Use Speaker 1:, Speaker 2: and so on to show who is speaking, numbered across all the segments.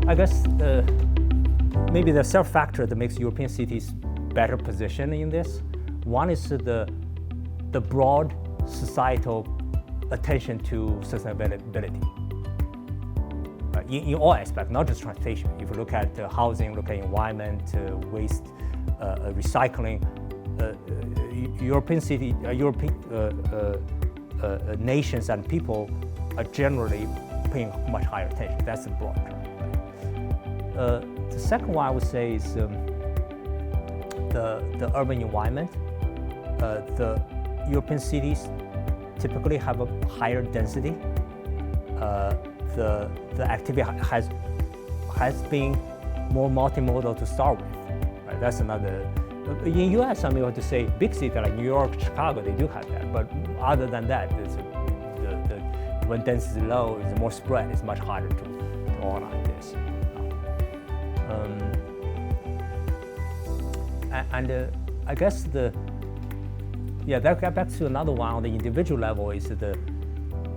Speaker 1: I guess maybe there are several factors that makes European cities better positioned in this. One is the broad societal attention to sustainability. In all aspects, not just transportation. If you look at housing, look at environment, waste, recycling, European nations and people are generally paying much higher attention. That's the broad term. The second one I would say is the urban environment. The European cities typically have a higher density. The activity has been more multimodal to start with. Right? That's another. In U.S., I mean, to say big cities like New York, Chicago, they do have that. But other than that, when density is low, it's more spread. It's much harder to organize this. I guess that gets back to another one on the individual level is the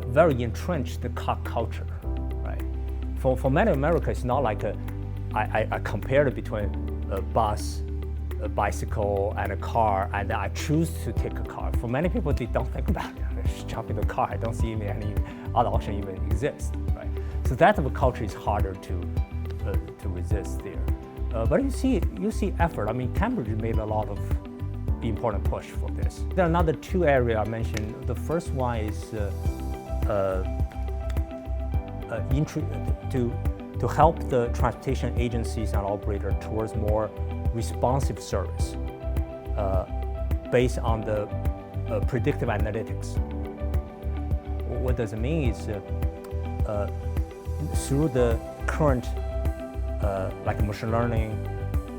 Speaker 1: very entrenched car culture, right? For many Americans, it's not like I compared it between a bus, a bicycle, and a car, and I choose to take a car. For many people, they don't think about it. They just jump in the car. I don't see any other option even exist, right? So that type of culture is harder to resist there. But you see effort. I mean, Cambridge made a lot of important push for this. There are another two areas I mentioned. The first one is to help the transportation agencies and operators towards more responsive service based on the predictive analytics. What does it mean is through the current like machine learning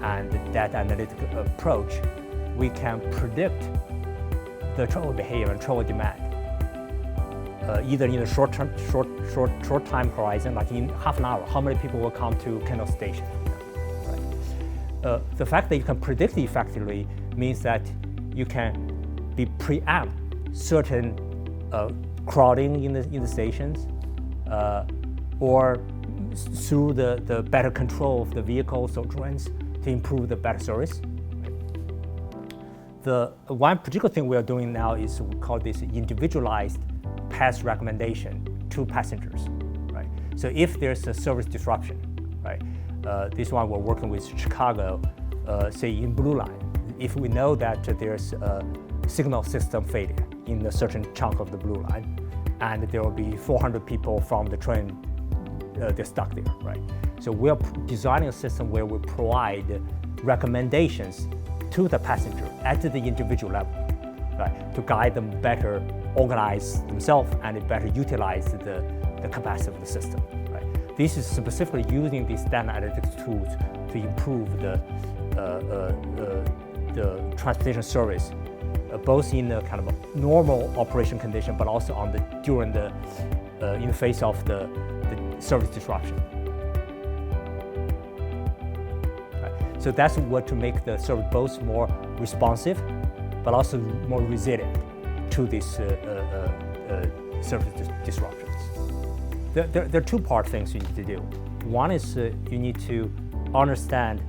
Speaker 1: and data analytic approach, we can predict the travel behavior and travel demand, either in a short time horizon, like in half an hour, how many people will come to Kendall Station. Right? The fact that you can predict effectively means that you can preempt certain crowding in the stations, or through the better control of the vehicles or trains to improve the better service. The one particular thing we are doing now is we call this individualized path recommendation to passengers, right? So if there's a service disruption, right? This one we're working with Chicago, say in Blue Line. If we know that there's a signal system failure in a certain chunk of the Blue Line, and there will be 400 people from the train, they're stuck there, right? So we're designing a system where we provide recommendations to the passenger at the individual level, right? To guide them better organize themselves and better utilize the capacity of the system, right? This is specifically using these data analytics tools to improve the transportation service, both in a kind of a normal operation condition, but also during the in the face of the service disruption. Right. So that's what to make the service both more responsive, but also more resilient to these service disruptions. There are two-part things you need to do. One is you need to understand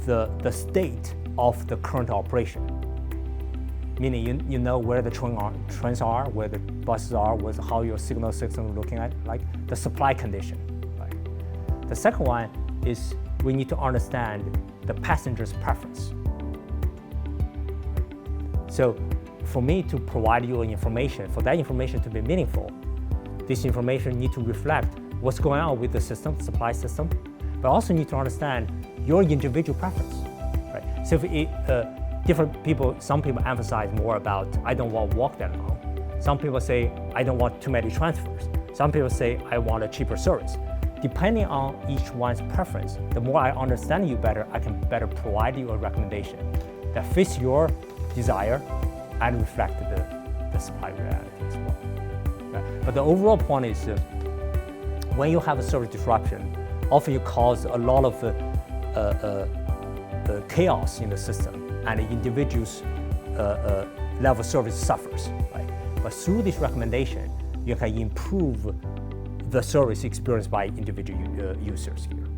Speaker 1: the state of the current operation, meaning you know where the trains are, where the buses are, how your signal system is looking at, like the supply condition. Right? The second one is we need to understand the passenger's preference. So for me to provide you information, for that information to be meaningful, this information needs to reflect what's going on with the system, supply system, but also need to understand your individual preference. Right? So if different people, some people emphasize more about, I don't want to walk that long. Some people say, I don't want too many transfers. Some people say, I want a cheaper service. Depending on each one's preference, the more I understand you better, I can better provide you a recommendation that fits your desire and reflect the supply reality as well. Right? But the overall point is, when you have a service disruption, often you cause a lot of chaos in the system, and the individual's level of service suffers. Right? But through this recommendation, you can improve the service experienced by individual users here.